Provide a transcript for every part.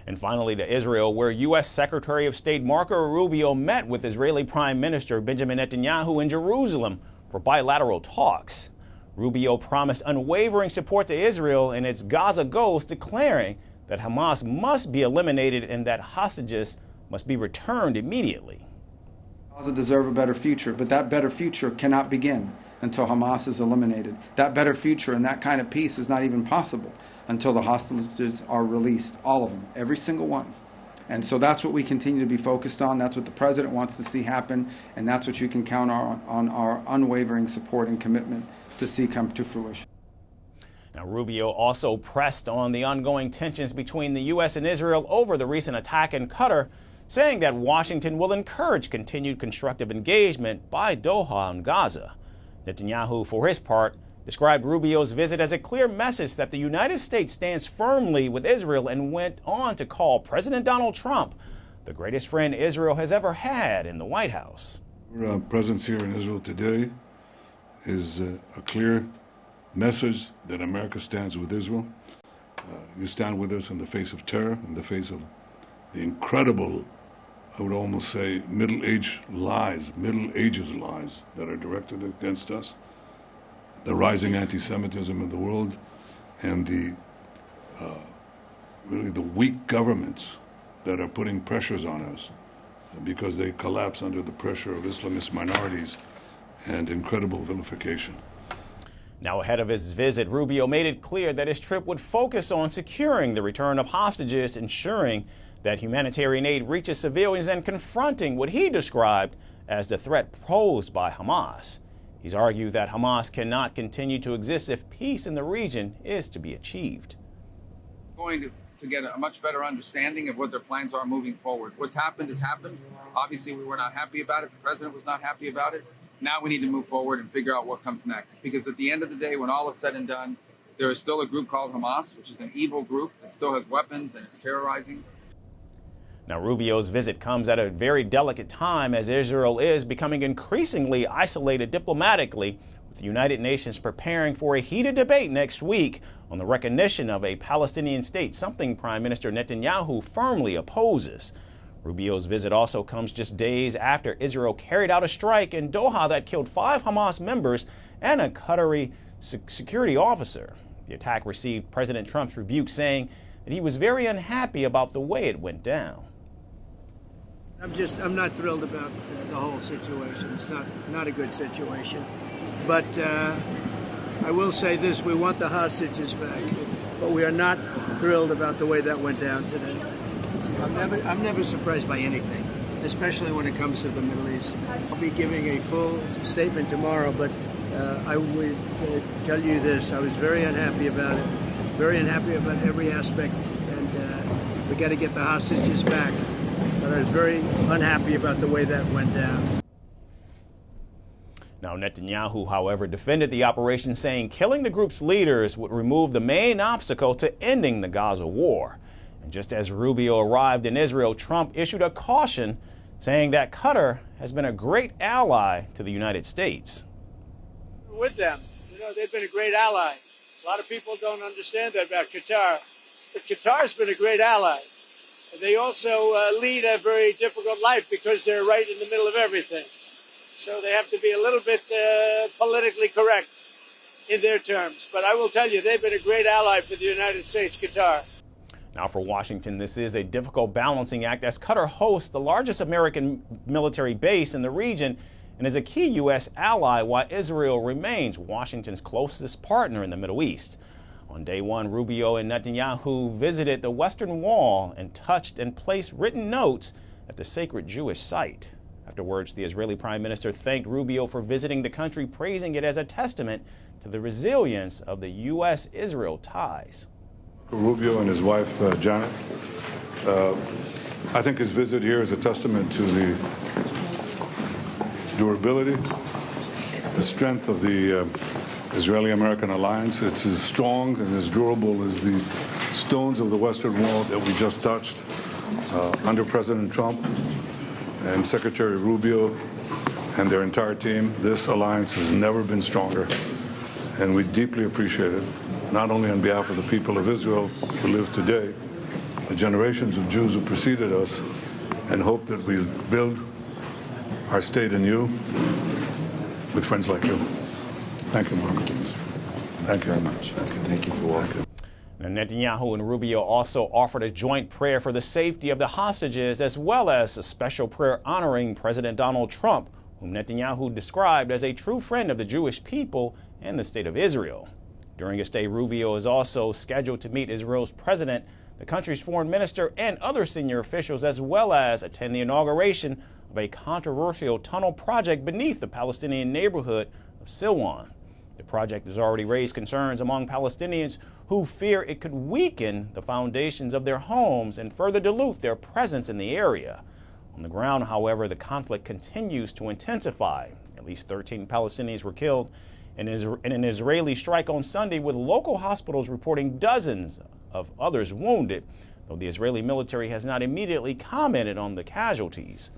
And finally to Israel, where U.S. Secretary of State Marco Rubio met with Israeli Prime Minister Benjamin Netanyahu in Jerusalem for bilateral talks. Rubio promised unwavering support to Israel in its Gaza goals, declaring that Hamas must be eliminated and that hostages must be returned immediately. Gaza deserve a better future, but that better future cannot begin until Hamas is eliminated. That better future and that kind of peace is not even possible until the hostages are released, all of them, every single one. And so that's what we continue to be focused on. That's what the president wants to see happen, and that's what you can count on our unwavering support and commitment to see come to fruition. Now, Rubio also pressed on the ongoing tensions between the U.S. and Israel over the recent attack in Qatar, saying that Washington will encourage continued constructive engagement by Doha on Gaza. Netanyahu, for his part, described Rubio's visit as a clear message that the United States stands firmly with Israel and went on to call President Donald Trump the greatest friend Israel has ever had in the White House. Our presence here in Israel today is a clear message that America stands with Israel. You stand with us in the face of terror, in the face of the incredible, I would almost say, Middle Ages lies that are directed against us, the rising anti-Semitism in the world, and really the weak governments that are putting pressures on us because they collapse under the pressure of Islamist minorities and incredible vilification. Now, ahead of his visit, Rubio made it clear that his trip would focus on securing the return of hostages, ensuring that humanitarian aid reaches civilians, and confronting what he described as the threat posed by Hamas. He's argued that Hamas cannot continue to exist if peace in the region is to be achieved. Going to get a much better understanding of what their plans are moving forward. What's happened has happened. Obviously, we were not happy about it. The president was not happy about it. Now we need to move forward and figure out what comes next. Because at the end of the day, when all is said and done, there is still a group called Hamas, which is an evil group that still has weapons and is terrorizing. Now, Rubio's visit comes at a very delicate time as Israel is becoming increasingly isolated diplomatically, with the United Nations preparing for a heated debate next week on the recognition of a Palestinian state, something Prime Minister Netanyahu firmly opposes. Rubio's visit also comes just days after Israel carried out a strike in Doha that killed 5 Hamas members and a Qatari security officer. The attack received President Trump's rebuke, saying that he was very unhappy about the way it went down. I'm not thrilled about the whole situation. It's not a good situation. But I will say this, we want the hostages back, but we are not thrilled about the way that went down today. I'm never surprised by anything, especially when it comes to the Middle East. I'll be giving a full statement tomorrow, but I would tell you this, I was very unhappy about it, very unhappy about every aspect, and we got to get the hostages back. But I was very unhappy about the way that went down. Now, Netanyahu, however, defended the operation, saying killing the group's leaders would remove the main obstacle to ending the Gaza war. And just as Rubio arrived in Israel, Trump issued a caution, saying that Qatar has been a great ally to the United States. With them, they've been a great ally. A lot of people don't understand that about Qatar, but Qatar's been a great ally. They also lead a very difficult life because they're right in the middle of everything. So they have to be a little bit politically correct in their terms. But I will tell you, they've been a great ally for the United States, Qatar. Now, for Washington, this is a difficult balancing act as Qatar hosts the largest American military base in the region and is a key U.S. ally while Israel remains Washington's closest partner in the Middle East. On day one, Rubio and Netanyahu visited the Western Wall and touched and placed written notes at the sacred Jewish site. Afterwards, the Israeli Prime Minister thanked Rubio for visiting the country, praising it as a testament to the resilience of the U.S.-Israel ties. Rubio and his wife, Janet, I think his visit here is a testament to the durability, the strength of the Israeli-American alliance. It's as strong and as durable as the stones of the Western Wall that we just touched under President Trump and Secretary Rubio and their entire team. This alliance has never been stronger, and we deeply appreciate it, not only on behalf of the people of Israel who live today, the generations of Jews who preceded us and hope that we'll build our state anew with friends like you. Thank you, Mark. Thank you very much. Thank you for walking. Now, Netanyahu and Rubio also offered a joint prayer for the safety of the hostages, as well as a special prayer honoring President Donald Trump, whom Netanyahu described as a true friend of the Jewish people and the state of Israel. During his stay, Rubio is also scheduled to meet Israel's president, the country's foreign minister, and other senior officials, as well as attend the inauguration of a controversial tunnel project beneath the Palestinian neighborhood of Silwan. The project has already raised concerns among Palestinians who fear it could weaken the foundations of their homes and further dilute their presence in the area. On the ground, however, the conflict continues to intensify. At least 13 Palestinians were killed in an Israeli strike on Sunday, with local hospitals reporting dozens of others wounded, though the Israeli military has not immediately commented on the casualties.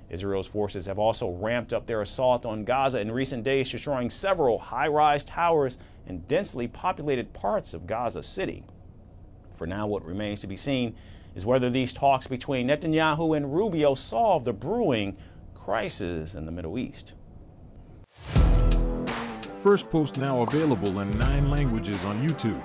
Israel's forces have also ramped up their assault on Gaza in recent days, destroying several high-rise towers in densely populated parts of Gaza City. For now, what remains to be seen is whether these talks between Netanyahu and Rubio solve the brewing crisis in the Middle East. Firstpost now available in 9 languages on YouTube.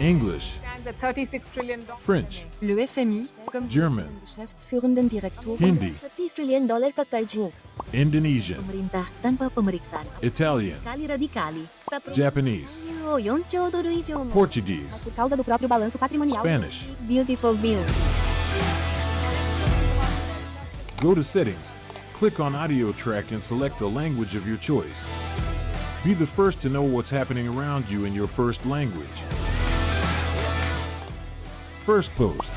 English, At $36 trillion. French, Le FMI, comme German, Geschäftsführenden Direktor Hindi, $30 trillion ka karjo. Indonesian, Pemerintah tanpa pemeriksaan. Italian, Sekali radikali. Japanese, $4 trilhão. Portuguese, Por causa do próprio balanço patrimonial. Spanish. Beautiful bill. Go to Settings, click on Audio Track and select the language of your choice. Be the first to know what's happening around you in your first language. Firstpost.